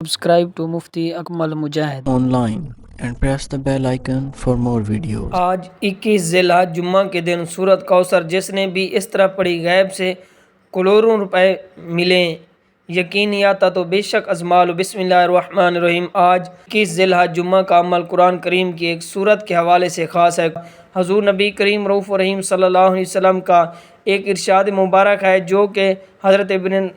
Subscribe to Mufti Akmal Mujahid online and press the bell icon for more videos. آج 21 ذی الحج جمعہ کے دن سورت کوثر جس نے بھی اس طرح پڑھی غیب سے کروڑوں روپے ملیں، یقین نہیں آتا تو بے شک ازمال. بسم اللہ الرحمن الرحیم. آج 21 ذی الحج جمعہ کا عمل قرآن کریم کی ایک سورت کے حوالے سے خاص ہے. حضور نبی کریم رؤوف الرحیم صلی اللہ علیہ وسلم کا ایک ارشاد مبارک ہے جو کہ حضرت ابن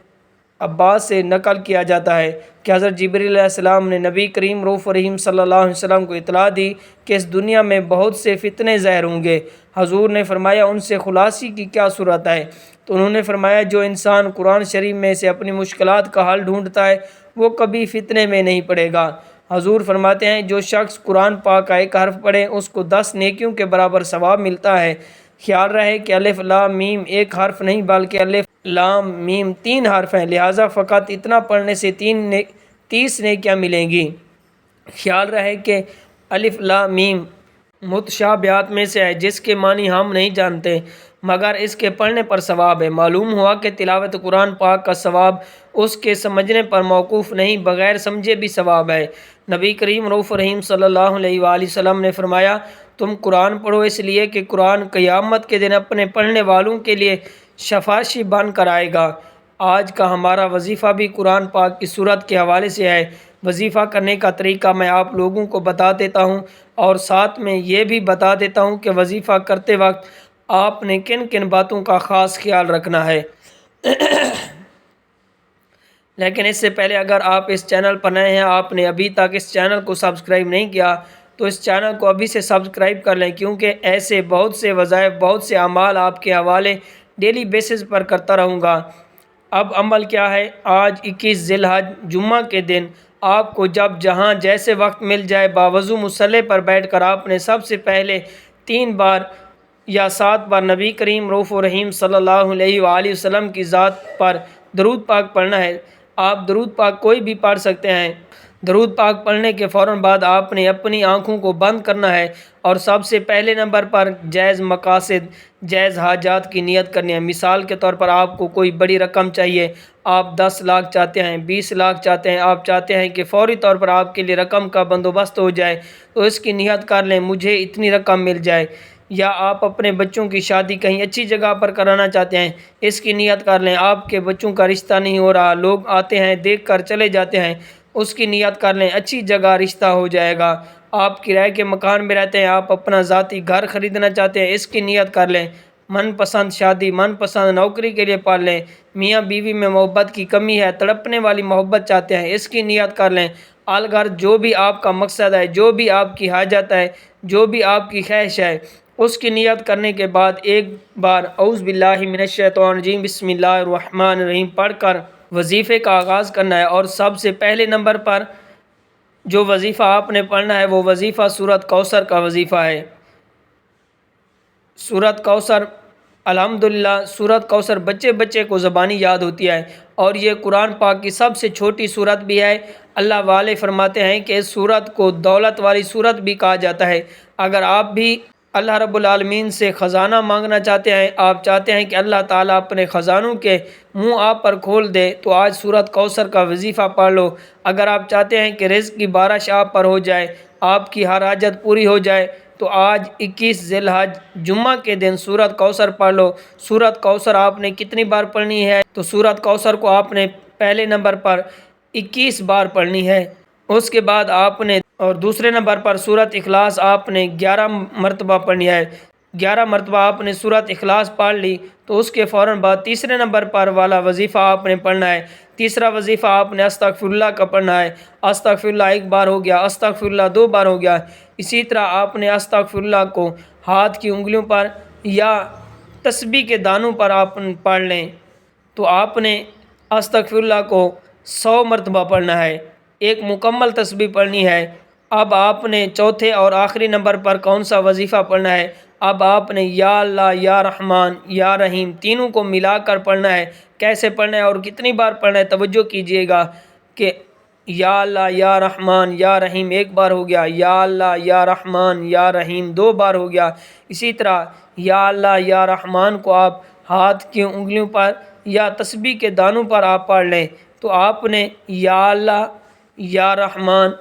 عباس سے نقل کیا جاتا ہے کہ حضرت جبریل علیہ السلام نے نبی کریم رؤوف الرحیم صلی اللہ علیہ وسلم کو اطلاع دی کہ اس دنیا میں بہت سے فتنے ظاہر ہوں گے. حضور نے فرمایا ان سے خلاصی کی کیا صورت ہے؟ تو انہوں نے فرمایا جو انسان قرآن شریف میں سے اپنی مشکلات کا حل ڈھونڈتا ہے وہ کبھی فتنے میں نہیں پڑے گا. حضور فرماتے ہیں جو شخص قرآن پاک کا ایک حرف پڑھے اس کو 10 نیکیوں کے برابر ثواب ملتا ہے. خیال رہے کہ الف لام میم ایک حرف نہیں بلکہ الف لام میم 3 حرف ہیں، لہٰذا فقط اتنا پڑھنے سے 30 نیکیاں ملیں گی. خیال رہے کہ الف لام میم متشابہات میں سے ہے جس کے معنی ہم نہیں جانتے مگر اس کے پڑھنے پر ثواب ہے. معلوم ہوا کہ تلاوت قرآن پاک کا ثواب اس کے سمجھنے پر موقوف نہیں، بغیر سمجھے بھی ثواب ہے. نبی کریم رؤوف الرحیم صلی اللہ علیہ وآلہ وسلم نے فرمایا تم قرآن پڑھو اس لیے کہ قرآن قیامت کے دن اپنے پڑھنے والوں کے لیے شفاعی بن کر آئے گا. آج کا ہمارا وظیفہ بھی قرآن پاک کی سورت کے حوالے سے ہے. وظیفہ کرنے کا طریقہ میں آپ لوگوں کو بتا دیتا ہوں اور ساتھ میں یہ بھی بتا دیتا ہوں کہ وظیفہ کرتے وقت آپ نے کن کن باتوں کا خاص خیال رکھنا ہے. لیکن اس سے پہلے اگر آپ اس چینل پر نئے ہیں، آپ نے ابھی تک اس چینل کو سبسکرائب نہیں کیا تو اس چینل کو ابھی سے سبسکرائب کر لیں، کیونکہ ایسے بہت سے وظائف، بہت سے اعمال آپ کے حوالے ڈیلی بیسس پر کرتا رہوں گا. اب عمل کیا ہے؟ آج 21 ذی الحج جمعہ کے دن آپ کو جب جہاں جیسے وقت مل جائے باوضو مصلی پر بیٹھ کر آپ نے سب سے پہلے 3 بار یا 7 بار نبی کریم رؤوف الرحیم صلی اللہ علیہ وآلہ وسلم کی ذات پر درود پاک پڑھنا ہے. آپ درود پاک کوئی بھی پڑھ سکتے ہیں. درود پاک پڑھنے کے فوراً بعد آپ نے اپنی آنکھوں کو بند کرنا ہے اور سب سے پہلے نمبر پر جائز مقاصد، جائز حاجات کی نیت کرنی ہے. مثال کے طور پر آپ کو کوئی بڑی رقم چاہیے، آپ 10 لاکھ چاہتے ہیں، 20 لاکھ چاہتے ہیں، آپ چاہتے ہیں کہ فوری طور پر آپ کے لیے رقم کا بندوبست ہو جائے تو اس کی نیت کر لیں مجھے اتنی رقم مل جائے. یا آپ اپنے بچوں کی شادی کہیں اچھی جگہ پر کرانا چاہتے ہیں، اس کی نیت کر لیں. آپ کے بچوں کا رشتہ نہیں ہو رہا، لوگ آتے ہیں دیکھ کر چلے جاتے ہیں، اس کی نیت کر لیں اچھی جگہ رشتہ ہو جائے گا. آپ کرائے کے مکان میں رہتے ہیں، آپ اپنا ذاتی گھر خریدنا چاہتے ہیں، اس کی نیت کر لیں. من پسند شادی، من پسند نوکری کے لیے پڑھ لیں. میاں بیوی میں محبت کی کمی ہے، تڑپنے والی محبت چاہتے ہیں، اس کی نیت کر لیں. الغرض جو بھی آپ کا مقصد ہے، جو بھی آپ کی حاجت ہے، جو بھی آپ کی خواہش ہے، اس کی نیت کرنے کے بعد ایک بار اعوذ باللہ من الشیطان الرجیم بسم اللہ الرحمن الرحیم پڑھ کر وظیفے کا آغاز کرنا ہے. اور سب سے پہلے نمبر پر جو وظیفہ آپ نے پڑھنا ہے وہ وظیفہ سورت کوثر کا وظیفہ ہے. سورت کوثر الحمدللہ سورت کوثر بچے کو زبانی یاد ہوتی ہے اور یہ قرآن پاک کی سب سے چھوٹی سورت بھی ہے. اللہ والے فرماتے ہیں کہ اس سورت کو دولت والی سورت بھی کہا جاتا ہے. اگر آپ بھی اللہ رب العالمین سے خزانہ مانگنا چاہتے ہیں، آپ چاہتے ہیں کہ اللہ تعالیٰ اپنے خزانوں کے منہ آپ پر کھول دے تو آج سورت کوثر کا وظیفہ پڑھ لو. اگر آپ چاہتے ہیں کہ رزق کی بارش آپ پر ہو جائے، آپ کی ہر حاجت پوری ہو جائے تو آج 21 ذی الحج جمعہ کے دن سورت کوثر پڑھ لو. سورت کوثر آپ نے کتنی بار پڑھنی ہے؟ تو سورت کوثر کو آپ نے پہلے نمبر پر 21 بار پڑھنی ہے. اس کے بعد آپ نے اور دوسرے نمبر پر سورت اخلاص آپ نے 11 مرتبہ پڑھنی ہے. 11 مرتبہ آپ نے سورت اخلاص پڑھ لی تو اس کے فوراً بعد تیسرے نمبر پر والا وظیفہ آپ نے پڑھنا ہے. تیسرا وظیفہ آپ نے استغفر اللہ کا پڑھنا ہے. استغفر اللہ 1 بار ہو گیا، استغفر اللہ 2 بار ہو گیا. اسی طرح آپ نے استغفر اللہ کو ہاتھ کی انگلیوں پر یا تسبیح کے دانوں پر آپ پڑھ لیں تو آپ نے استغفر اللہ کو 100 مرتبہ پڑھنا ہے، ایک مکمل تسبیح پڑھنی ہے. اب آپ نے چوتھے اور آخری نمبر پر کون سا وظیفہ پڑھنا ہے؟ اب آپ نے یا اللہ، یا رحمان، یا رحیم تینوں کو ملا کر پڑھنا ہے. کیسے پڑھنا ہے اور کتنی بار پڑھنا ہے؟ توجہ کیجیے گا کہ یا اللہ، یا رحمان، یا رحیم 1 بار ہو گیا، یا اللہ، یا رحمان، یا رحیم 2 بار ہو گیا. اسی طرح یا اللہ، یا رحمان کو آپ ہاتھ کی انگلیوں پر یا تسبیح کے دانوں پر آپ پڑھ لیں تو آپ نے یا اللہ، یا رحمان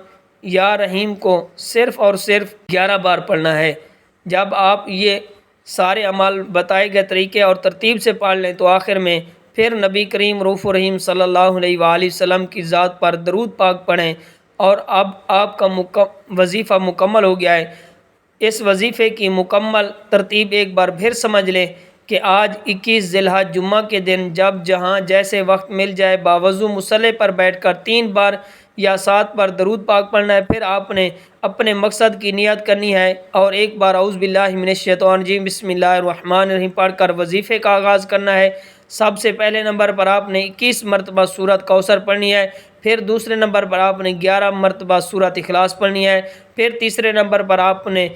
یا رحیم کو صرف اور صرف 11 بار پڑھنا ہے۔ جب آپ یہ سارے اعمال بتائے گئے طریقے اور ترتیب سے پڑھ لیں تو آخر میں پھر نبی کریم رؤوف الرحیم صلی اللہ علیہ وآلہ وسلم کی ذات پر درود پاک پڑھیں، اور اب آپ کا وظیفہ مکمل ہو گیا ہے۔ اس وظیفے کی مکمل ترتیب ایک بار پھر سمجھ لیں کہ آج 21 ذی الحجہ جمعہ کے دن جب جہاں جیسے وقت مل جائے باوضو مصلی پر بیٹھ کر 3 بار یا 7 بار درود پاک پڑھنا ہے۔ پھر آپ نے اپنے مقصد کی نیت کرنی ہے اور ایک بار اعوذ باللہ من الشیطان الرجیم بسم اللہ الرحمن الرحیم پڑھ کر وظیفے کا آغاز کرنا ہے۔ سب سے پہلے نمبر پر آپ نے 21 مرتبہ سورۃ کوثر پڑھنی ہے، پھر دوسرے نمبر پر آپ نے 11 مرتبہ سورۃ اخلاص پڑھنی ہے، پھر تیسرے نمبر پر آپ نے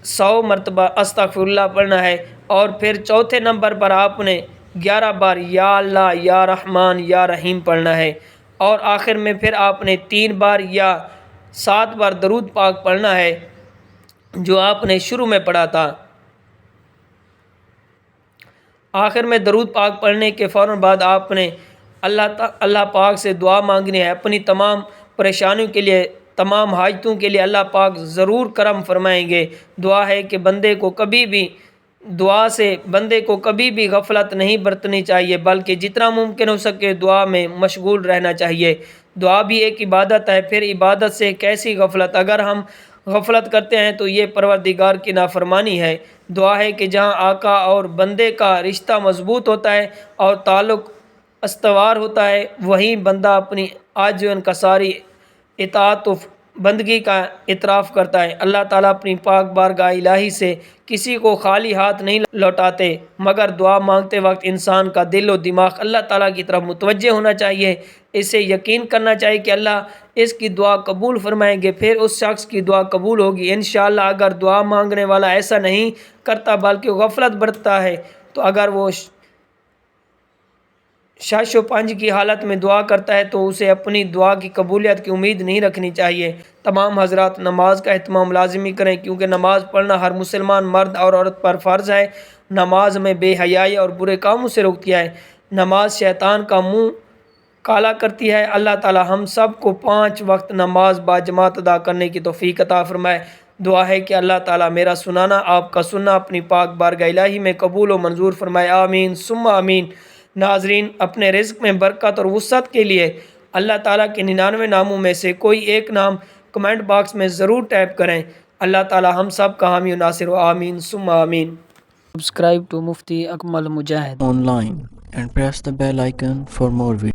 100 مرتبہ استغفر اللہ پڑھنا ہے، اور پھر چوتھے نمبر پر آپ نے 11 بار یا اللہ یا رحمان یا رحیم پڑھنا ہے، اور آخر میں پھر آپ نے 3 بار یا 7 بار درود پاک پڑھنا ہے جو آپ نے شروع میں پڑھا تھا۔ آخر میں درود پاک پڑھنے کے فوراً بعد آپ نے اللہ پاک سے دعا مانگنی ہے اپنی تمام پریشانیوں کے لیے، تمام حاجتوں کے لیے اللہ پاک ضرور کرم فرمائیں گے۔ دعا ہے کہ بندے کو کبھی بھی غفلت نہیں برتنی چاہیے، بلکہ جتنا ممکن ہو سکے دعا میں مشغول رہنا چاہیے۔ دعا بھی ایک عبادت ہے، پھر عبادت سے کیسی غفلت؟ اگر ہم غفلت کرتے ہیں تو یہ پروردگار کی نافرمانی ہے۔ دعا ہے کہ جہاں آقا اور بندے کا رشتہ مضبوط ہوتا ہے اور تعلق استوار ہوتا ہے، وہیں بندہ اپنی عاجز و انکساری اطاعت و بندگی کا اعتراف کرتا ہے۔ اللہ تعالیٰ اپنی پاک بارگاہ الہی سے کسی کو خالی ہاتھ نہیں لوٹاتے، مگر دعا مانگتے وقت انسان کا دل و دماغ اللہ تعالیٰ کی طرف متوجہ ہونا چاہیے۔ اسے یقین کرنا چاہیے کہ اللہ اس کی دعا قبول فرمائیں گے، پھر اس شخص کی دعا قبول ہوگی انشاءاللہ۔ اگر دعا مانگنے والا ایسا نہیں کرتا بلکہ غفلت برتتا ہے، تو اگر وہ شش و پنج کی حالت میں دعا کرتا ہے تو اسے اپنی دعا کی قبولیت کی امید نہیں رکھنی چاہیے۔ تمام حضرات نماز کا اہتمام لازمی کریں، کیونکہ نماز پڑھنا ہر مسلمان مرد اور عورت پر فرض ہے۔ نماز میں بے حیائی اور برے کاموں سے روکتی ہے۔ نماز شیطان کا منہ کالا کرتی ہے۔ اللہ تعالی ہم سب کو 5 وقت نماز باجماعت ادا کرنے کی توفیق عطا فرمائے۔ دعا ہے کہ اللہ تعالی میرا سنانا آپ کا سننا اپنی پاک بارگاہ الہی میں قبول و منظور فرمائے، آمین ثم آمین۔ ناظرین، اپنے رزق میں برکت اور وسعت کے لیے اللہ تعالیٰ کے 99 ناموں میں سے کوئی ایک نام کمنٹ باکس میں ضرور ٹائپ کریں۔ اللہ تعالیٰ ہم سب کا حامی و ناصر ہو، آمین ثم آمین۔ Subscribe to Mufti Akmal Mujahid. online and press the bell icon for more videos.